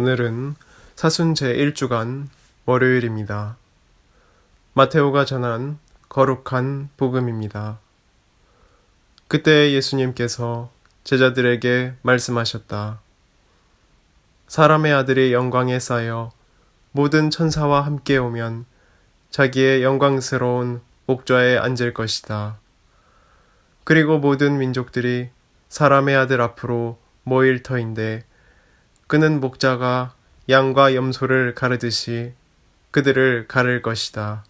오늘은 사순 제1주간 월요일입니다. 마테오가 전한 거룩한 복음입니다. 그때 예수님께서 제자들에게 말씀하셨다. 사람의 아들이 영광에 쌓여 모든 천사와 함께 오면 자기의 영광스러운 옥좌에 앉을 것이다. 그리고 모든 민족들이 사람의 아들 앞으로 모일 터인데 그는 목자가 양과 염소를 가르듯이 그들을 가를 것이다.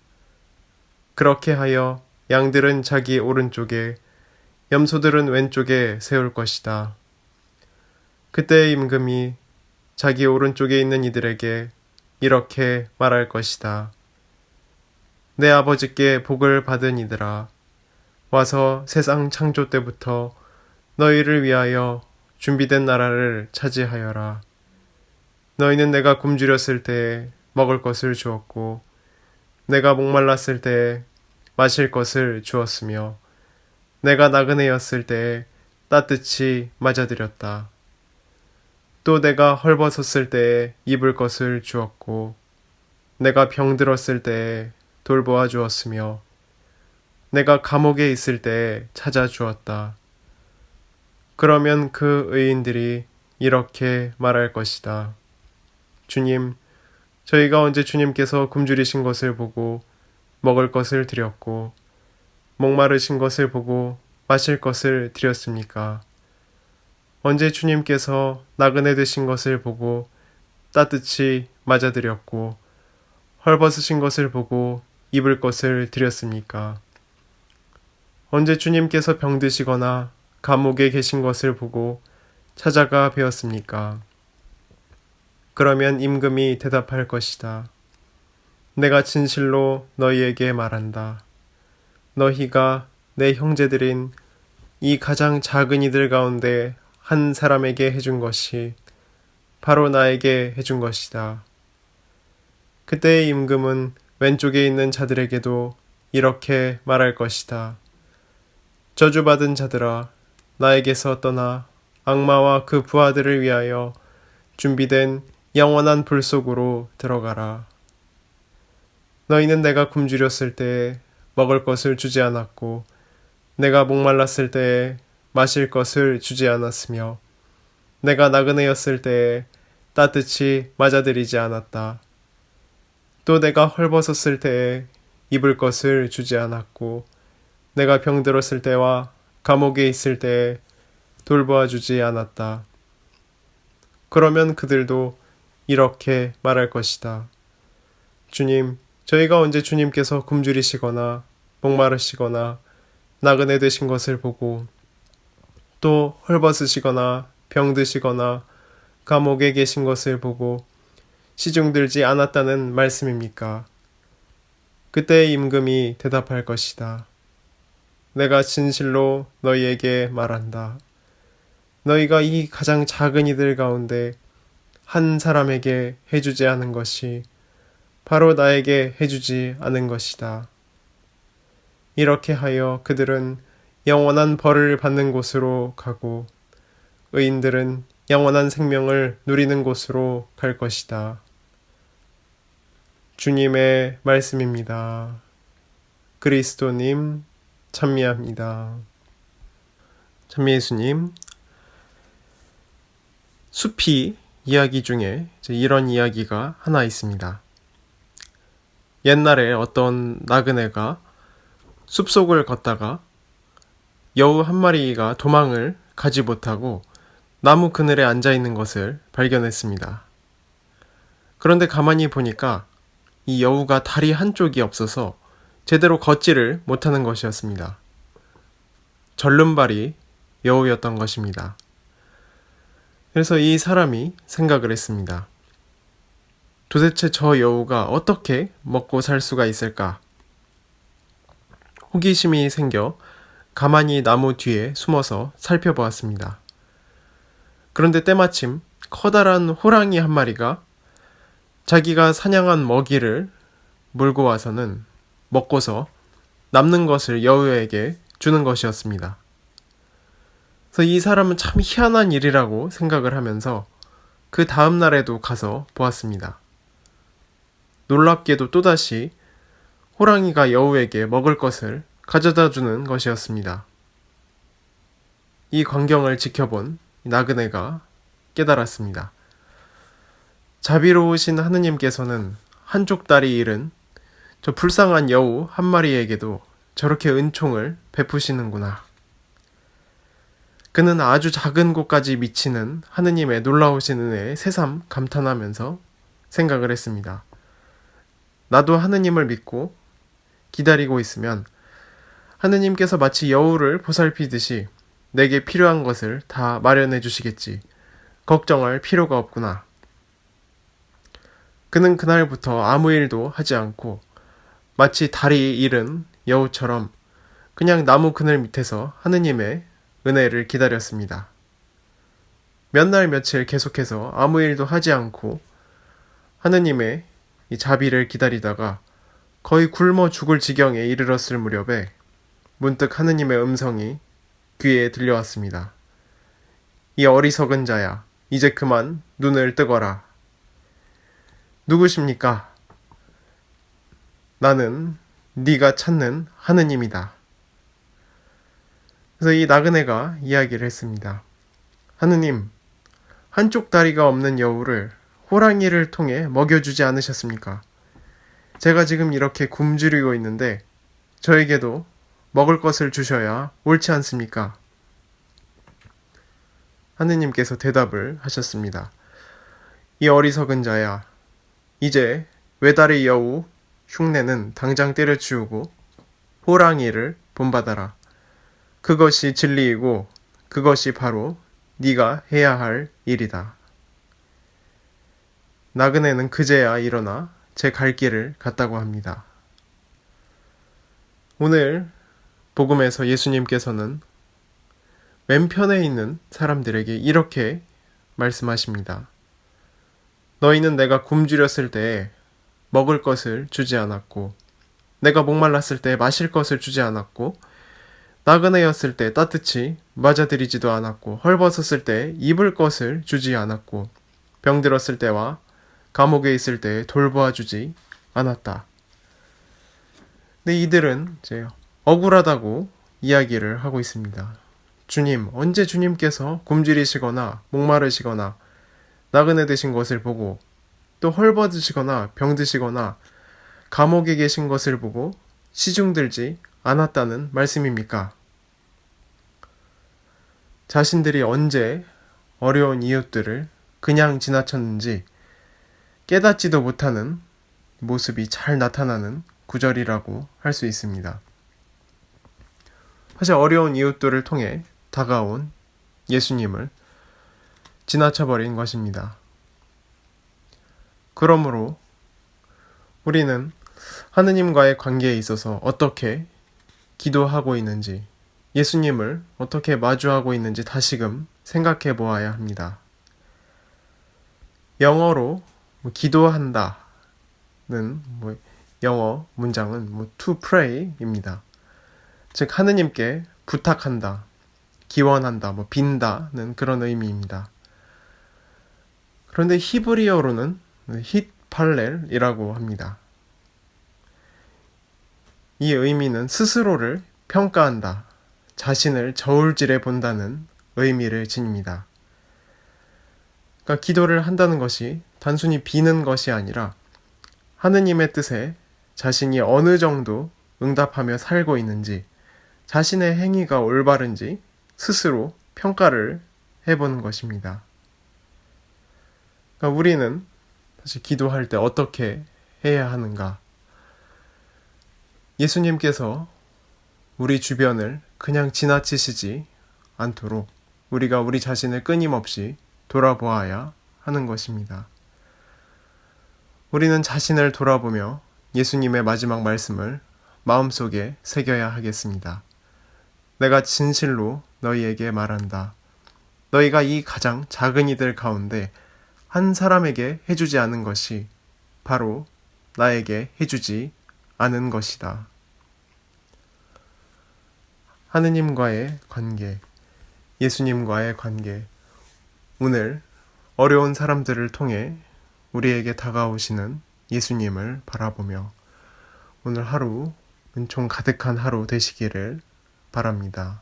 그렇게 하여 양들은 자기 오른쪽에 염소들은 왼쪽에 세울 것이다. 그때 임금이 자기 오른쪽에 있는 이들에게 이렇게 말할 것이다. 내 아버지께 복을 받은 이들아, 와서 세상 창조 때부터 너희를 위하여 준비된 나라를 차지하여라. 너희는 내가 굶주렸을 때에 먹을 것을 주었고 내가 목말랐을 때에 마실 것을 주었으며 내가 나그네였을 때에 따뜻이 맞아들였다. 또 내가 헐벗었을 때에 입을 것을 주었고 내가 병들었을 때에 돌보아 주었으며 내가 감옥에 있을 때에 찾아주었다. 그러면 그 의인들이 이렇게 말할 것이다. 주님, 저희가 언제 주님께서 굶주리신 것을 보고 먹을 것을 드렸고 목마르신 것을 보고 마실 것을 드렸습니까? 언제 주님께서 나그네 되신 것을 보고 따뜻이 맞아드렸고 헐벗으신 것을 보고 입을 것을 드렸습니까? 언제 주님께서 병드시거나 감옥에 계신 것을 보고 찾아가 뵈었습니까? 그러면 임금이 대답할 것이다. 내가 진실로 너희에게 말한다. 너희가 내 형제들인 이 가장 작은 이들 가운데 한 사람에게 해준 것이 바로 나에게 해준 것이다. 그때 임금은 왼쪽에 있는 자들에게도 이렇게 말할 것이다. 저주받은 자들아, 나에게서 떠나 악마와 그 부하들을 위하여 준비된 영원한 불 속으로 들어가라. 너희는 내가 굶주렸을 때에 먹을 것을 주지 않았고 내가 목말랐을 때에 마실 것을 주지 않았으며 내가 나그네였을 때에 따뜻이 맞아들이지 않았다. 또 내가 헐벗었을 때에 입을 것을 주지 않았고 내가 병들었을 때와 감옥에 있을 때에 돌보아 주지 않았다. 그러면 그들도 이렇게 말할 것이다. 주님, 저희가 언제 주님께서 굶주리시거나 목마르시거나 나그네 되신 것을 보고 또 헐벗으시거나 병드시거나 감옥에 계신 것을 보고 시중 들지 않았다는 말씀입니까? 그때 임금이 대답할 것이다. 내가 진실로 너희에게 말한다. 너희가 이 가장 작은 이들 가운데 한 사람에게 해주지 않은 것이 바로 나에게 해주지 않은 것이다. 이렇게 하여 그들은 영원한 벌을 받는 곳으로 가고 의인들은 영원한 생명을 누리는 곳으로 갈 것이다. 주님의 말씀입니다. 그리스도님 찬미합니다. 찬미 예수님, 숲이 이야기 중에 이런 이야기가 하나 있습니다. 옛날에 어떤 나그네가 숲속을 걷다가 여우 한 마리가 도망을 가지 못하고 나무 그늘에 앉아 있는 것을 발견했습니다. 그런데 가만히 보니까 이 여우가 다리 한쪽이 없어서 제대로 걷지를 못하는 것이었습니다. 절름발이 여우였던 것입니다. 그래서 이 사람이 생각을 했습니다. 도대체 저 여우가 어떻게 먹고 살 수가 있을까? 호기심이 생겨 가만히 나무 뒤에 숨어서 살펴보았습니다. 그런데 때마침 커다란 호랑이 한 마리가 자기가 사냥한 먹이를 몰고 와서는 먹고서 남는 것을 여우에게 주는 것이었습니다. 그래서 이 사람은 참 희한한 일이라고 생각을 하면서 그 다음 날에도 가서 보았습니다. 놀랍게도 또다시 호랑이가 여우에게 먹을 것을 가져다 주는 것이었습니다. 이 광경을 지켜본 나그네가 깨달았습니다. 자비로우신 하느님께서는 한쪽 다리 잃은 저 불쌍한 여우 한 마리에게도 저렇게 은총을 베푸시는구나. 그는 아주 작은 곳까지 미치는 하느님의 놀라우신 은혜에 새삼 감탄하면서 생각을 했습니다. 나도 하느님을 믿고 기다리고 있으면 하느님께서 마치 여우를 보살피듯이 내게 필요한 것을 다 마련해 주시겠지. 걱정할 필요가 없구나. 그는 그날부터 아무 일도 하지 않고 마치 다리 잃은 여우처럼 그냥 나무 그늘 밑에서 하느님의 은혜를 기다렸습니다. 몇 날 며칠 계속해서 아무 일도 하지 않고 하느님의 이 자비를 기다리다가 거의 굶어 죽을 지경에 이르렀을 무렵에 문득 하느님의 음성이 귀에 들려왔습니다. 이 어리석은 자야, 이제 그만 눈을 뜨거라. 누구십니까? 나는 네가 찾는 하느님이다. 그래서 이 나그네가 이야기를 했습니다. 하느님, 한쪽 다리가 없는 여우를 호랑이를 통해 먹여주지 않으셨습니까? 제가 지금 이렇게 굶주리고 있는데 저에게도 먹을 것을 주셔야 옳지 않습니까? 하느님께서 대답을 하셨습니다. 이 어리석은 자야, 이제 외다리 여우 흉내는 당장 때려치우고 호랑이를 본받아라. 그것이 진리이고 그것이 바로 네가 해야 할 일이다. 나그네는 그제야 일어나 제 갈 길을 갔다고 합니다. 오늘 복음에서 예수님께서는 왼편에 있는 사람들에게 이렇게 말씀하십니다. 너희는 내가 굶주렸을 때에 먹을 것을 주지 않았고 내가 목말랐을 때 마실 것을 주지 않았고 나그네였을 때 따뜻이 맞아들이지도 않았고 헐벗었을 때 입을 것을 주지 않았고 병들었을 때와 감옥에 있을 때 돌보아 주지 않았다. 근데 이들은 이제 억울하다고 이야기를 하고 있습니다. 주님, 언제 주님께서 굶주리시거나 목마르시거나 나그네 되신 것을 보고 또 헐벗으시거나 병드시거나 감옥에 계신 것을 보고 시중들지 않았다는 말씀입니까? 자신들이 언제 어려운 이웃들을 그냥 지나쳤는지 깨닫지도 못하는 모습이 잘 나타나는 구절이라고 할 수 있습니다. 사실 어려운 이웃들을 통해 다가온 예수님을 지나쳐버린 것입니다. 그러므로 우리는 하느님과의 관계에 있어서 어떻게 기도하고 있는지, 예수님을 어떻게 마주하고 있는지 다시금 생각해 보아야 합니다. 영어로 기도한다는 영어 문장은 to pray입니다. 즉 하느님께 부탁한다, 기원한다, 빈다는 그런 의미입니다. 그런데 히브리어로는 hit팔렐이라고 합니다. 이 의미는 스스로를 평가한다, 자신을 저울질해 본다는 의미를 지닙니다. 그러니까 기도를 한다는 것이 단순히 비는 것이 아니라 하느님의 뜻에 자신이 어느 정도 응답하며 살고 있는지, 자신의 행위가 올바른지 스스로 평가를 해보는 것입니다. 그러니까 우리는 사실 기도할 때 어떻게 해야 하는가? 예수님께서 우리 주변을 그냥 지나치시지 않도록 우리가 우리 자신을 끊임없이 돌아보아야 하는 것입니다. 우리는 자신을 돌아보며 예수님의 마지막 말씀을 마음속에 새겨야 하겠습니다. 내가 진실로 너희에게 말한다. 너희가 이 가장 작은 이들 가운데 한 사람에게 해주지 않은 것이 바로 나에게 해주지 않은 것이다. 하느님과의 관계, 예수님과의 관계, 오늘 어려운 사람들을 통해 우리에게 다가오시는 예수님을 바라보며 오늘 하루 은총 가득한 하루 되시기를 바랍니다.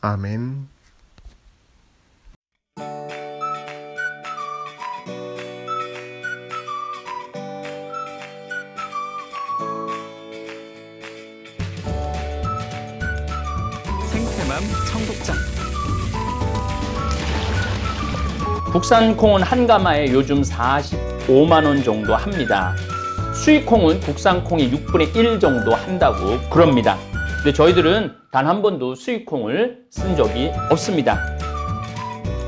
아멘. 생태맘 청국장. 국산 콩은 한 가마에 요즘 45만 원 정도 합니다. 수입 콩은 국산 콩이 6분의 1 정도 한다고 그럽니다. 근데 저희들은 단 한 번도 수입 콩을 쓴 적이 없습니다.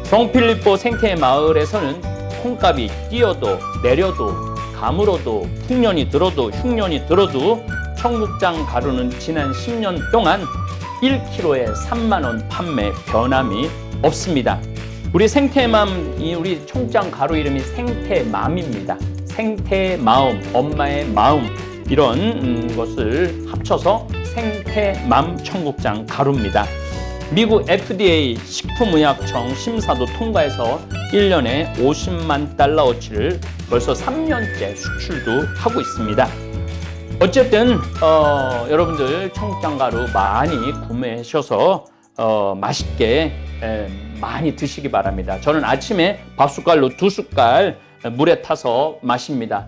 성필리포 생태 마을에서는 콩값이 뛰어도 내려도 가물어도 풍년이 들어도 흉년이 들어도 청국장 가루는 지난 10년 동안 1kg에 3만 원 판매 변함이 없습니다. 우리 생태맘, 우리 청국장 가루 이름이 생태맘입니다. 생태마음, 엄마의 마음, 이런 것을 합쳐서 생태맘 청국장 가루입니다. 미국 FDA 식품의약청 심사도 통과해서 1년에 50만 달러어치를 벌써 3년째 수출도 하고 있습니다. 어쨌든 여러분들 청국장 가루 많이 구매하셔서 맛있게 많이 드시기 바랍니다. 저는 아침에 밥숟갈로 2숟갈 물에 타서 마십니다.